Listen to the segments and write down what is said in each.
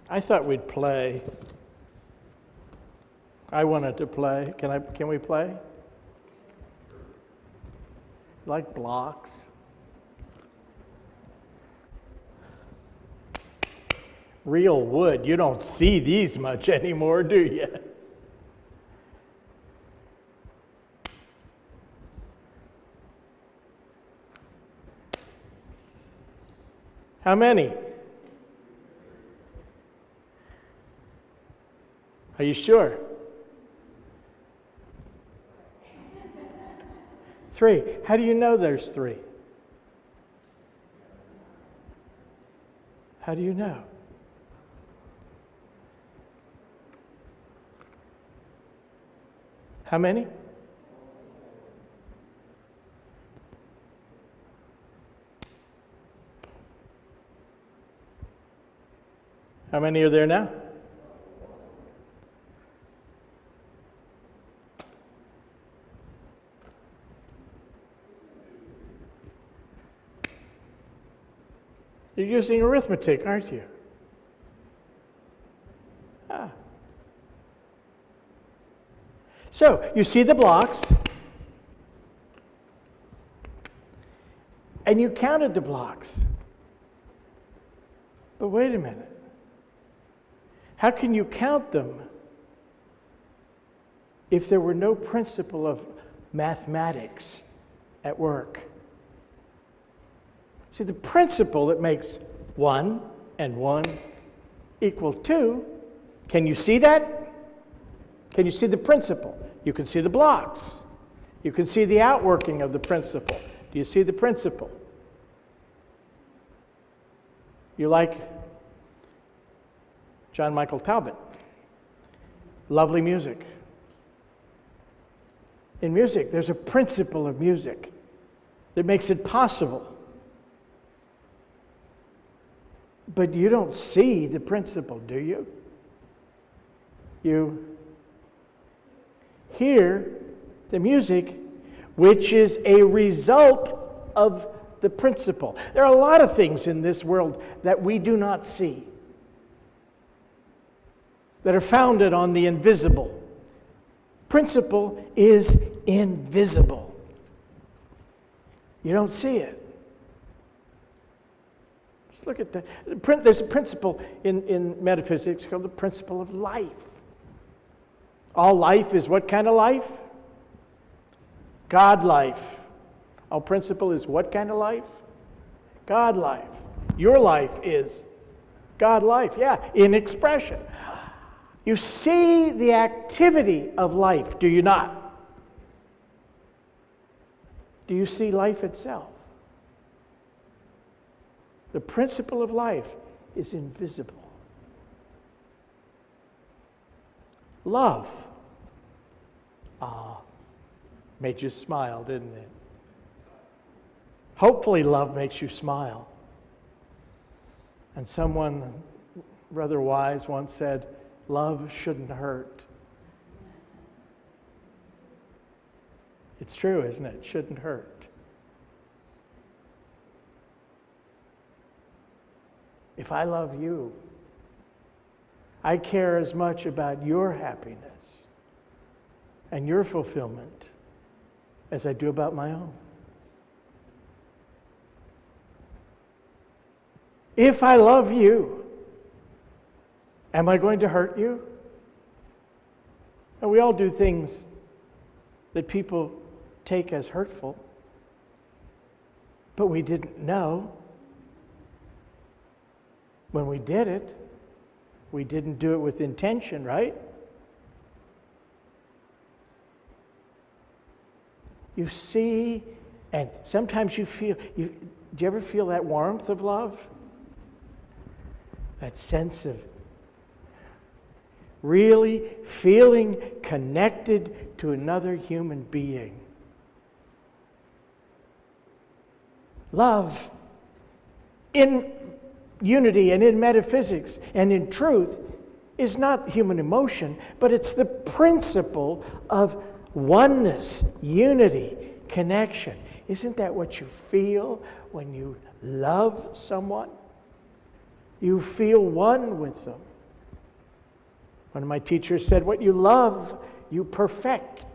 I thought we'd play. I wanted to play. Can we play? Like blocks. Real wood. You don't see these much anymore, do you? How many? Are you sure? 3. How do you know there's 3? How do you know? How many? How many are there now? You're using arithmetic, aren't you? Ah. So, you see the blocks, and you counted the blocks. But wait a minute. How can you count them if there were no principle of mathematics at work? See, the principle that makes 1 and 1 equal 2, can you see that? Can you see the principle? You can see the blocks. You can see the outworking of the principle. Do you see the principle? You like John Michael Talbot? Lovely music. In music, there's a principle of music that makes it possible. But you don't see the principle, do you? You hear the music, which is a result of the principle. There are a lot of things in this world that we do not see, that are founded on the invisible. Principle is invisible. You don't see it. Let's look at there's a principle in metaphysics called the principle of life. All life is what kind of life? God life. All principle is what kind of life? God life. Your life is God life. Yeah, in expression. You see the activity of life, do you not? Do you see life itself? The principle of life is invisible. Love. Made you smile, didn't it? Hopefully love makes you smile. And someone rather wise once said, love shouldn't hurt. It's true, isn't it? It shouldn't hurt. If I love you, I care as much about your happiness and your fulfillment as I do about my own. If I love you, am I going to hurt you? And we all do things that people take as hurtful, but we didn't know. When we did it, we didn't do it with intention, right? You see, and sometimes you feel, do you ever feel that warmth of love? That sense of really feeling connected to another human being. Love in unity and in metaphysics and in truth is not human emotion, but it's the principle of oneness, unity, connection. Isn't that what you feel when you love someone? You feel one with them. One of my teachers said, what you love, you perfect.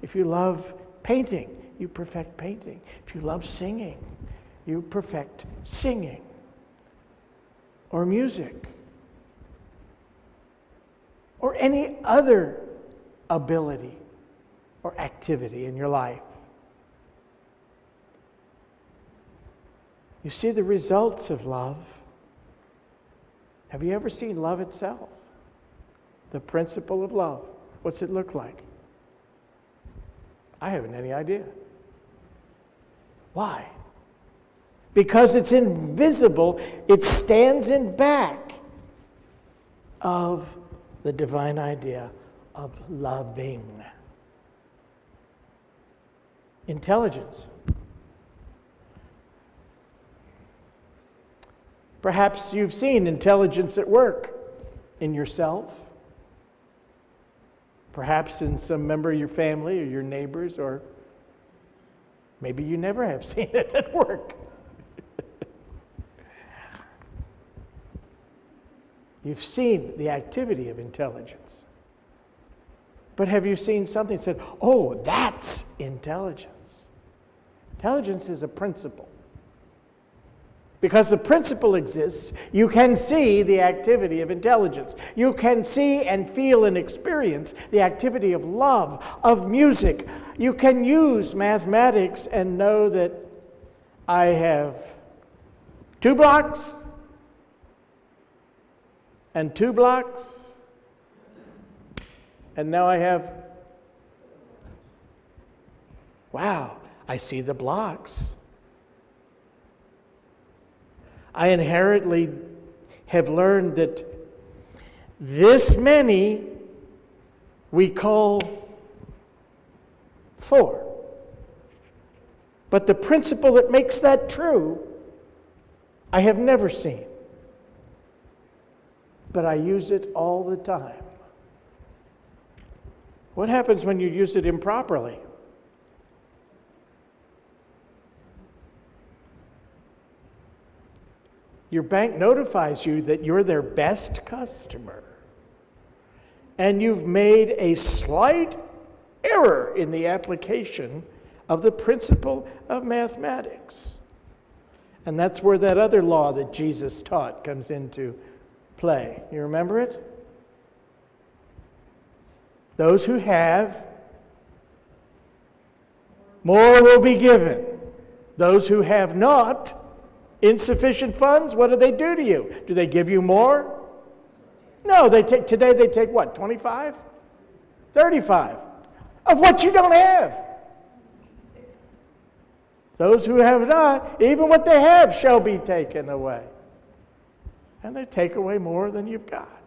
If you love painting, you perfect painting. If you love singing, you perfect singing. Or music. Or any other ability or activity in your life. You see the results of love. Have you ever seen love itself? The principle of love. What's it look like? I haven't any idea. Why? Because it's invisible. It stands in back of the divine idea of loving. Intelligence. Perhaps you've seen intelligence at work in yourself, perhaps in some member of your family or your neighbors, or maybe you never have seen it at work. You've seen the activity of intelligence. But have you seen something that said, oh, that's intelligence? Intelligence is a principle. Because the principle exists, you can see the activity of intelligence. You can see and feel and experience the activity of love, of music. You can use mathematics and know that I have 2 blocks and 2 blocks, and now I have, wow, I see the blocks. I inherently have learned that this many we call 4. But the principle that makes that true, I have never seen. But I use it all the time. What happens when you use it improperly? Your bank notifies you that you're their best customer, and you've made a slight error in the application of the principle of mathematics. And that's where that other law that Jesus taught comes into play. You remember it? Those who have, more will be given. Those who have not, insufficient funds, what do they do to you? Do they give you more? No, today they take what, 25? 35 of what you don't have. Those who have not, even what they have shall be taken away. And they take away more than you've got.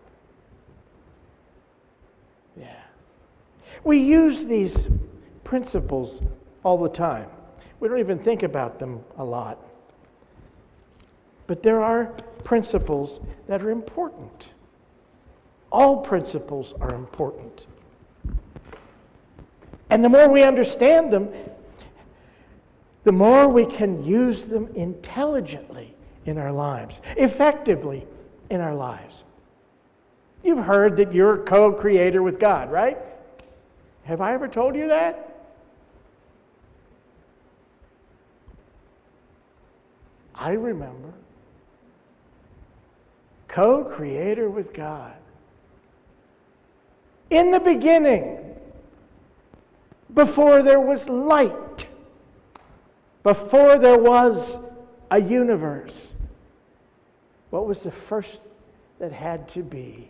Yeah. We use these principles all the time. We don't even think about them a lot. But there are principles that are important. All principles are important. And the more we understand them, the more we can use them intelligently in our lives, effectively in our lives. You've heard that you're a co-creator with God, right? Have I ever told you that? I remember. Co-creator with God. In the beginning, before there was light, before there was a universe, what was the first that had to be?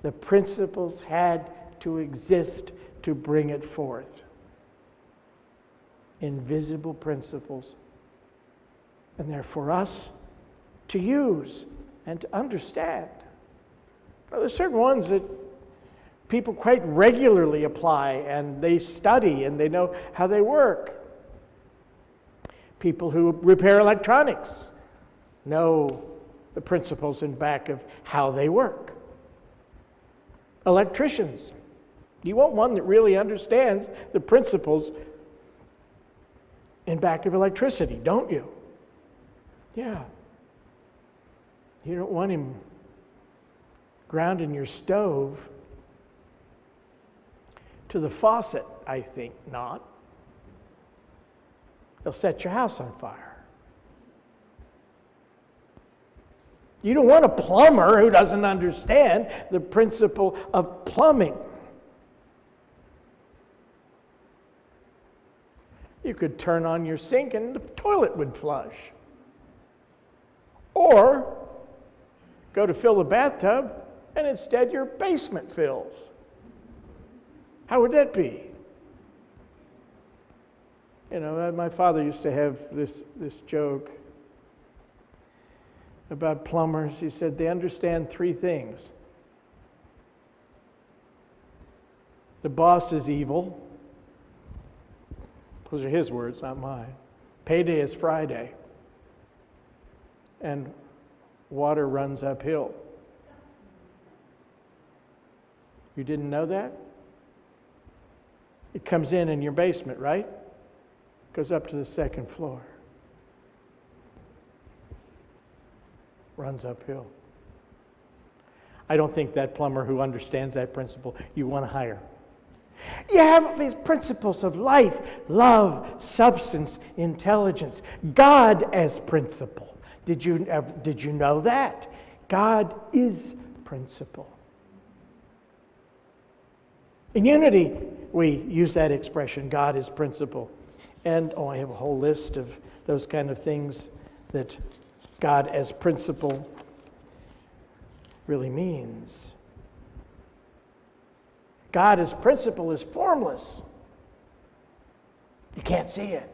The principles had to exist to bring it forth. Invisible principles. And they're for us to use and to understand. Now, there's certain ones that people quite regularly apply, and they study and they know how they work. People who repair electronics know the principles in back of how they work. Electricians, you want one that really understands the principles in back of electricity, don't you? Yeah. You don't want him grounding your stove to the faucet, I think not. They'll set your house on fire. You don't want a plumber who doesn't understand the principle of plumbing. You could turn on your sink and the toilet would flush. Or go to fill the bathtub and instead your basement fills. How would that be? You know, my father used to have this joke about plumbers. He said they understand three things. The boss is evil. Those are his words, not mine. Payday is Friday. And water runs uphill. You didn't know that? It comes in your basement, right? Goes up to the second floor. Runs uphill. I don't think that plumber who understands that principle you want to hire. You have these principles of life, love, substance, intelligence. God as principle. Did you know that? God is principle. In unity, we use that expression, God is principle. And I have a whole list of those kind of things that God as principle really means. God as principle is formless. You can't see it.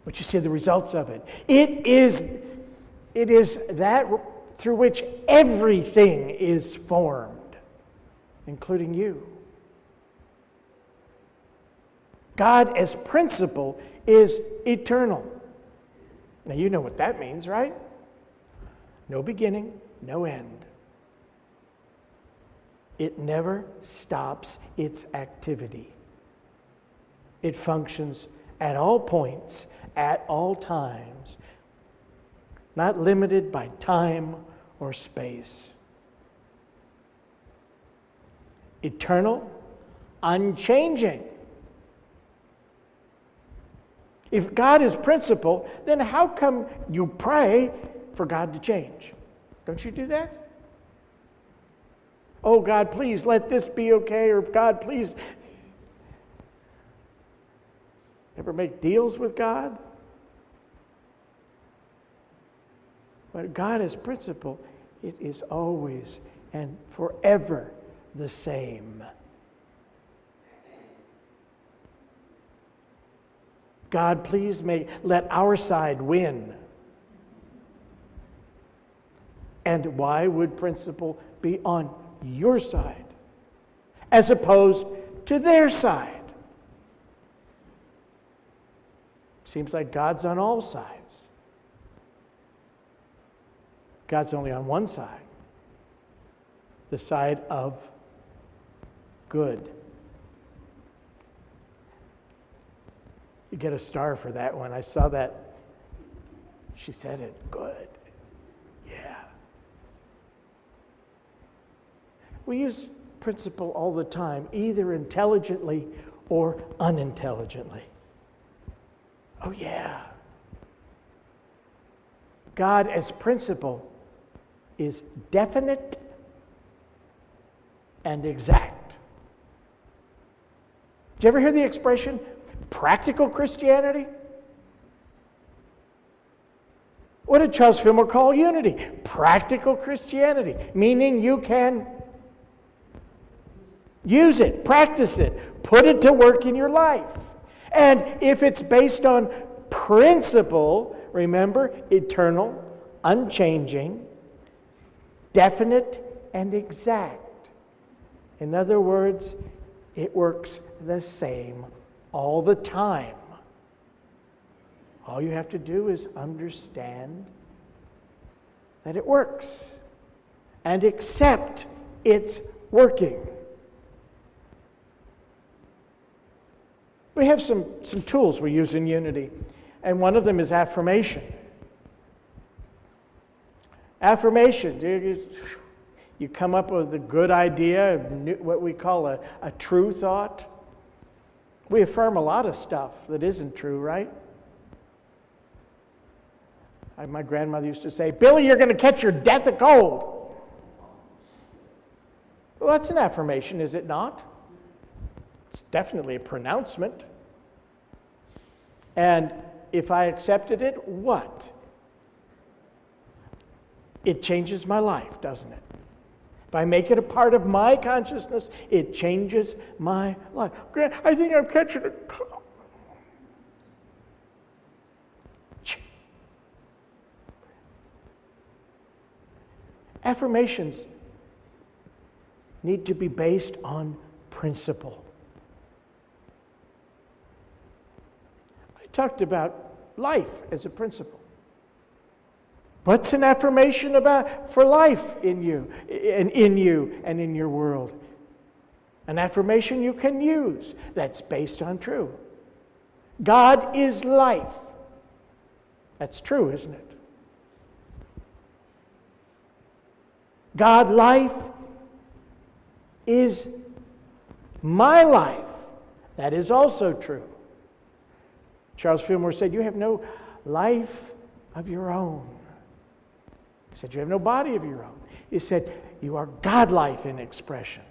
But you see the results of it. It is that through which everything is formed, including you. God as principle is eternal. Now you know what that means, right? No beginning, no end. It never stops its activity. It functions at all points, at all times, not limited by time or space. Eternal, unchanging. If God is principle, then how come you pray for God to change? Don't you do that? Oh, God, please let this be okay, or God, please. Ever make deals with God? But God is principle. It is always and forever the same. God, please let our side win. And why would principle be on your side as opposed to their side? Seems like God's on all sides. God's only on one side, the side of good. You get a star for that one. I saw that. She said it. Good. Yeah. We use principle all the time, either intelligently or unintelligently. Oh, yeah. God as principle is definite and exact. Did you ever hear the expression, practical Christianity? What did Charles Fillmore call unity? Practical Christianity, meaning you can use it, practice it, put it to work in your life. And if it's based on principle, remember, eternal, unchanging, definite, and exact. In other words, it works the same all the time. All you have to do is understand that it works and accept it's working. We have some tools we use in Unity, and one of them is affirmation. Affirmation. You come up with a good idea, what we call a true thought. We affirm a lot of stuff that isn't true, right? My grandmother used to say, Billy, you're going to catch your death of cold. Well, that's an affirmation, is it not? It's definitely a pronouncement. And if I accepted it, what? It changes my life, doesn't it? If I make it a part of my consciousness, it changes my life. I think I'm catching a cold. Affirmations need to be based on principle. I talked about life as a principle. What's an affirmation about for life in you and in your world? An affirmation you can use that's based on true. God is life. That's true, isn't it? God, life is my life. That is also true. Charles Fillmore said, you have no life of your own. He said, you have no body of your own. He said, you are God life in expression.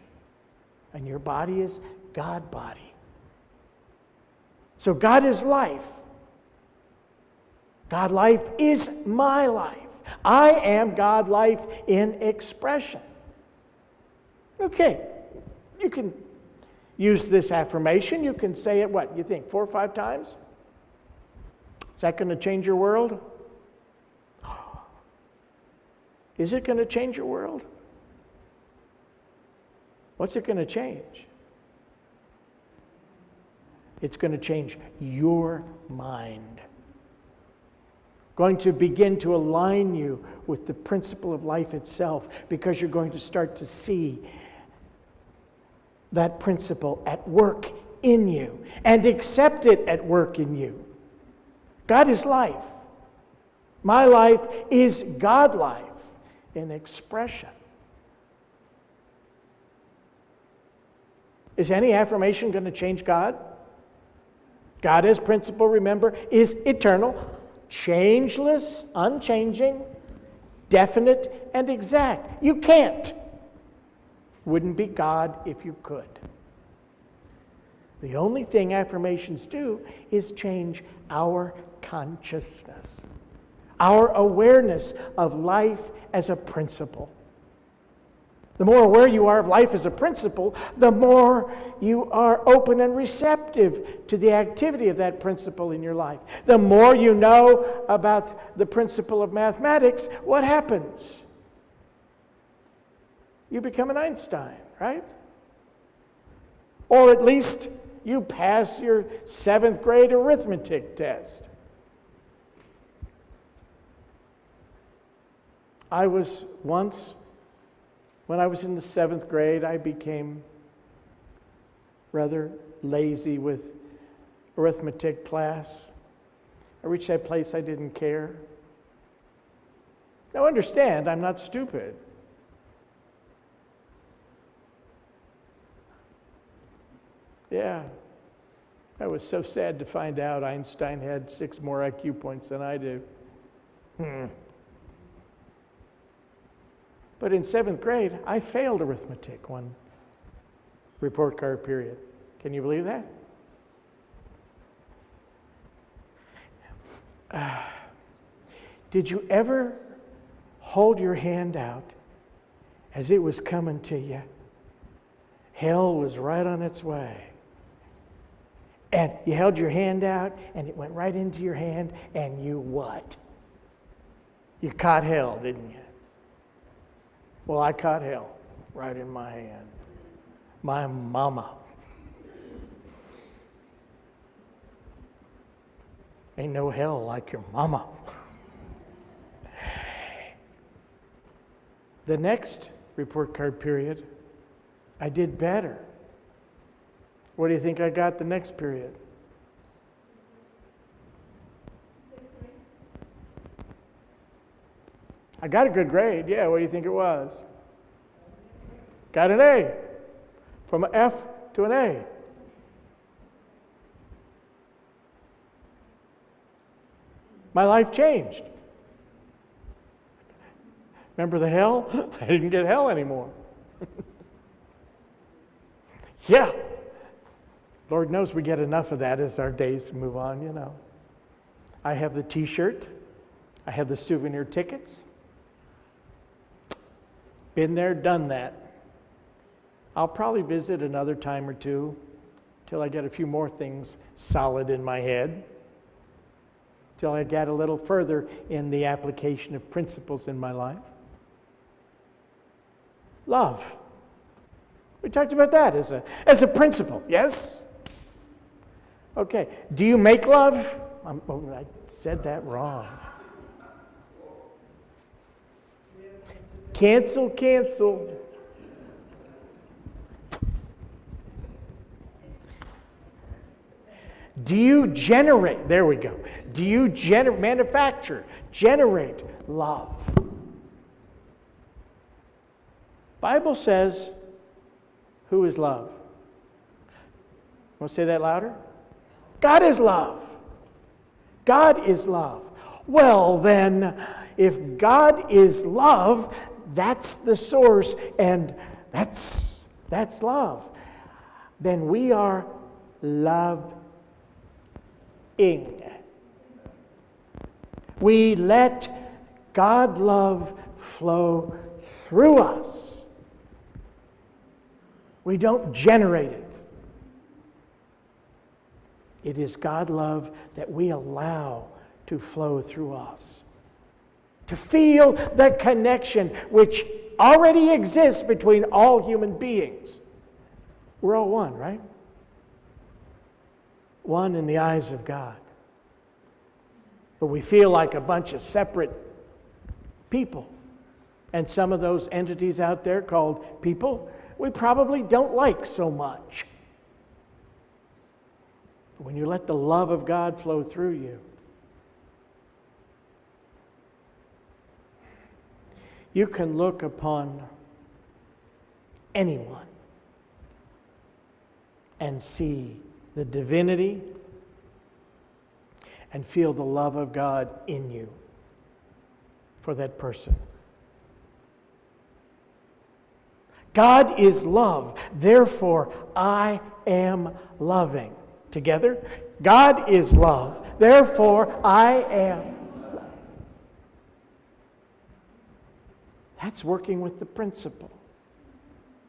And your body is God body. So God is life. God life is my life. I am God life in expression. Okay, you can use this affirmation. You can say it, what, you think, 4 or 5 times? Is that going to change your world? Is it going to change your world? What's it going to change? It's going to change your mind. Going to begin to align you with the principle of life itself, because you're going to start to see that principle at work in you and accept it at work in you. God is life. My life is God life in expression. Is any affirmation going to change God? God as principle, remember, is eternal, changeless, unchanging, definite, and exact. You can't. Wouldn't be God if you could. The only thing affirmations do is change our consciousness, our awareness of life as a principle. The more aware you are of life as a principle, the more you are open and receptive to the activity of that principle in your life. The more you know about the principle of mathematics, what happens? You become an Einstein, right? Or at least you pass your 7th grade arithmetic test. I was once, when I was in the 7th grade, I became rather lazy with arithmetic class. I reached that place I didn't care. Now understand, I'm not stupid. Yeah, I was so sad to find out Einstein had 6 more IQ points than I do. But in 7th grade, I failed arithmetic one report card period. Can you believe that? Did you ever hold your hand out as it was coming to you? Hell was right on its way. And you held your hand out, and it went right into your hand, and you what? You caught hell, didn't you? Well, I caught hell right in my hand. My mama. Ain't no hell like your mama. The next report card period, I did better. What do you think I got the next period? I got a good grade, yeah. What do you think it was? got an A. From an F to an A. My life changed. Remember the hell? I didn't get hell anymore. Yeah. Lord knows we get enough of that as our days move on, you know. I have the t-shirt. I have the souvenir tickets. Been there, done that. I'll probably visit another time or two till I get a few more things solid in my head, till I get a little further in the application of principles in my life. Love. We talked about that as a principle, yes? Okay, do you make love? I said that wrong. Cancel. Do you generate, there we go. Do you generate love? Bible says, who is love? Want to say that louder? God is love. God is love. Well, then, if God is love, that's the source, and that's love. Then we are loving. We let God love flow through us. We don't generate it. It is God love that we allow to flow through us. To feel that connection which already exists between all human beings. We're all one, right? One in the eyes of God. But we feel like a bunch of separate people. And some of those entities out there called people, we probably don't like so much. But when you let the love of God flow through you, you can look upon anyone and see the divinity and feel the love of God in you for that person. God is love, therefore I am loving. Together, God is love, therefore I am loving. That's working with the principle.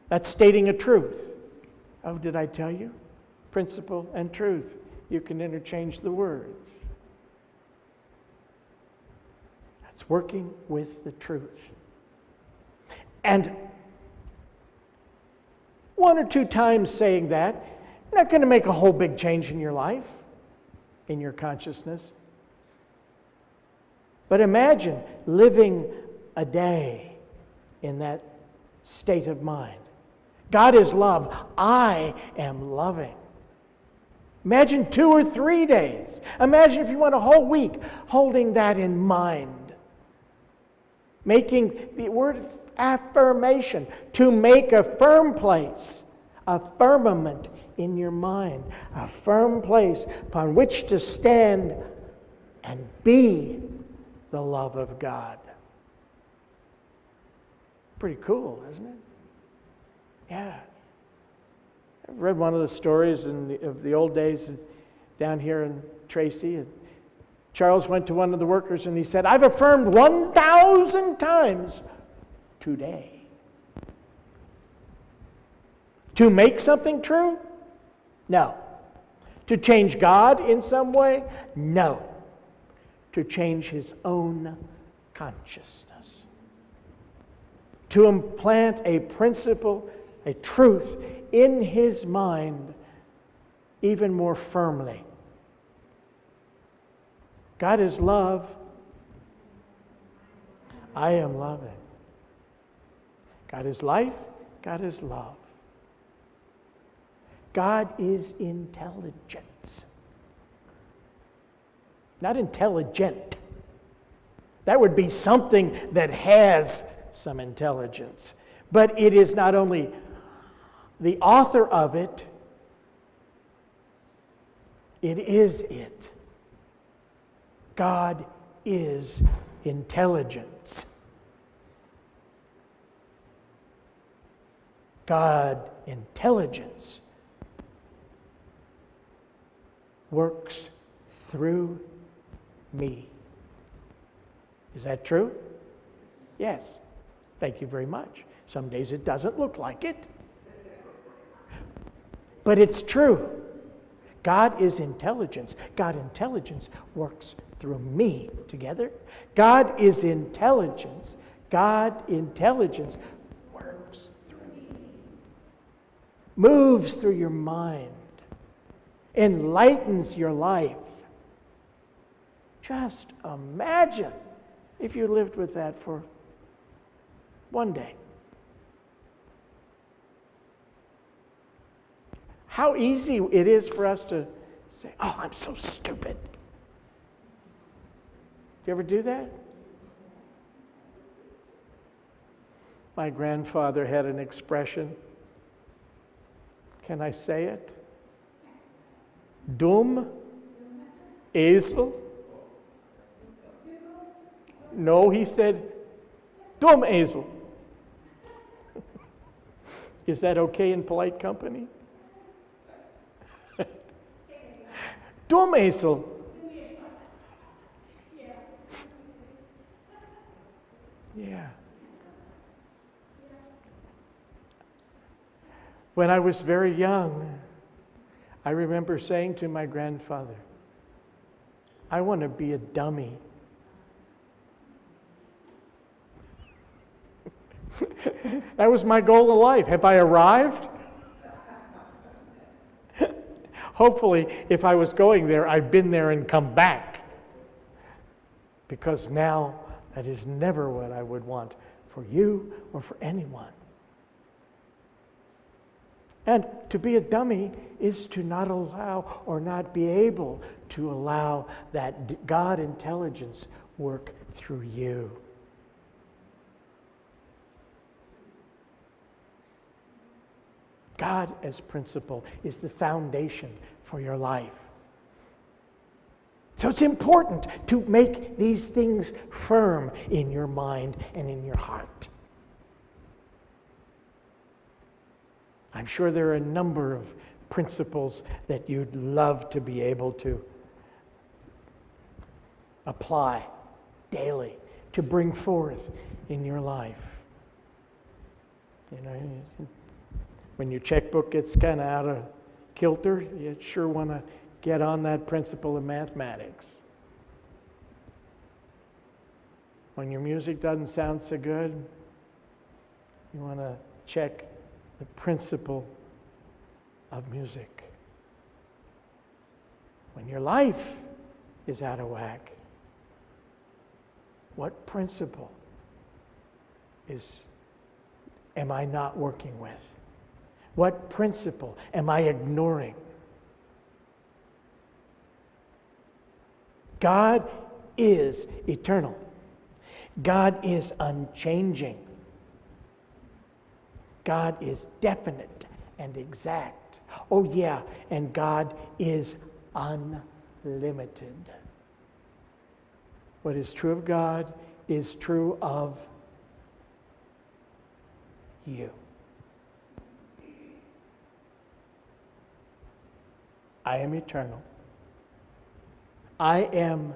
That's stating a truth. Oh, did I tell you? Principle and truth. You can interchange the words. That's working with the truth. And one or two times saying that, not going to make a whole big change in your life, in your consciousness. But imagine living a day in that state of mind. God is love. I am loving. Imagine 2 or 3 days. Imagine if you went a whole week holding that in mind. Making the word affirmation, to make a firm place, a firmament in your mind, a firm place upon which to stand and be the love of God. Pretty cool, isn't it? Yeah. I've read one of the stories of the old days down here in Tracy. Charles went to one of the workers and he said, I've affirmed 1,000 times today. To make something true? No. To change God in some way? No. To change his own consciousness. To implant a principle, a truth in his mind even more firmly. God is love. I am loving. God is life. God is love. God is intelligence. Not intelligent. That would be something that has some intelligence. But it is not only the author of it, it is it. God is intelligence. God, intelligence, works through me. Is that true? Yes. Thank you very much. Some days it doesn't look like it. But it's true. God is intelligence. God, intelligence, works through me. Together? God is intelligence. God, intelligence, works through me. Moves through your mind. Enlightens your life. Just imagine if you lived with that for one day. How easy it is for us to say, "Oh, I'm so stupid." Do you ever do that? My grandfather had an expression. Can I say it? Dum Esel. No, he said, "Dum Esel." Is that okay in polite company? Dum Esel. Yeah. When I was very young, I remember saying to my grandfather, "I want to be a dummy." That was my goal in life. Have I arrived? Hopefully, if I was going there, I've been there and come back. Because now, that is never what I would want for you or for anyone. And to be a dummy is to not allow or not be able to allow that God intelligence work through you. God as principle is the foundation for your life. So it's important to make these things firm in your mind and in your heart. I'm sure there are a number of principles that you'd love to be able to apply daily, to bring forth in your life. You know, when your checkbook gets kind of out of kilter, you sure want to get on that principle of mathematics. When your music doesn't sound so good, you want to check the principle of music. When your life is out of whack, what principle am I not working with? What principle am I ignoring? God is eternal. God is unchanging. God is definite and exact. Oh yeah, and God is unlimited. What is true of God is true of you. I am eternal. I am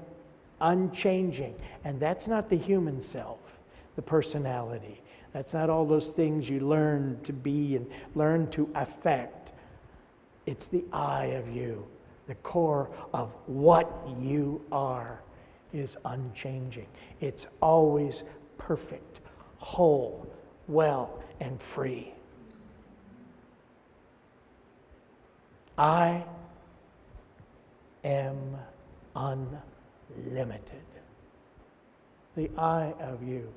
unchanging. And that's not the human self, the personality. That's not all those things you learn to be and learn to affect. It's the I of you. The core of what you are is unchanging. It's always perfect, whole, well, and free. I am unlimited. The I of you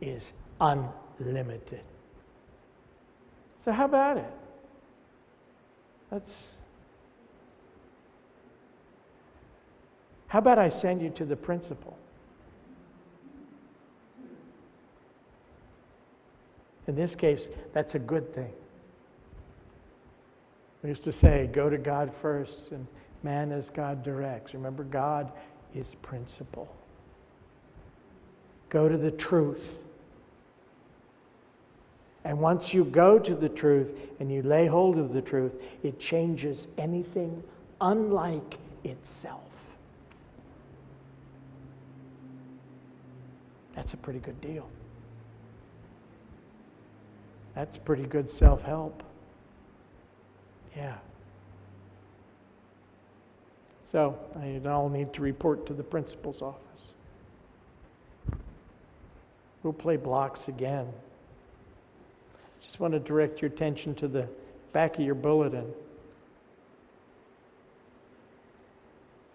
is unlimited. So how about it? How about I send you to the principle? In this case, that's a good thing. We used to say, go to God first and man as God directs. Remember, God is principle. Go to the truth. And once you go to the truth and you lay hold of the truth, it changes anything unlike itself. That's a pretty good deal. That's pretty good self-help. Yeah. So, I all need to report to the principal's office. We'll play blocks again. Just want to direct your attention to the back of your bulletin.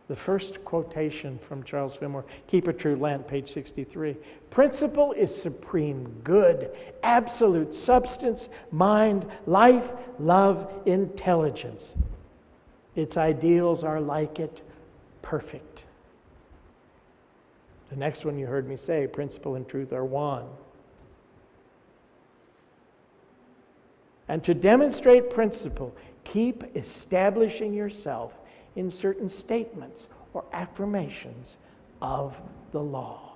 The first quotation from Charles Fillmore, Keep a True Lent, page 63. Principle is supreme good, absolute substance, mind, life, love, intelligence. Its ideals are like it, perfect. The next one you heard me say, principle and truth are one. And to demonstrate principle, keep establishing yourself in certain statements or affirmations of the law,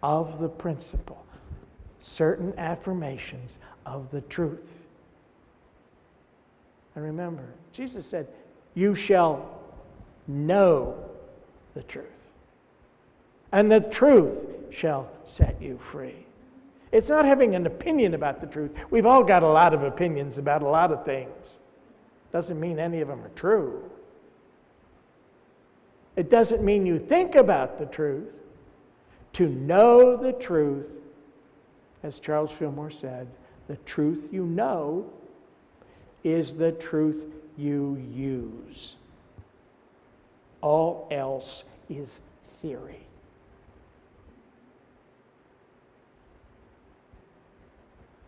of the principle, certain affirmations of the truth. And remember, Jesus said, you shall know the truth, and the truth shall set you free. It's not having an opinion about the truth. We've all got a lot of opinions about a lot of things. Doesn't mean any of them are true. It doesn't mean you think about the truth. To know the truth, as Charles Fillmore said, the truth you know is the truth you use. All else is theory.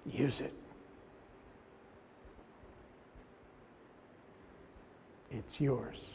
Use it. It's yours.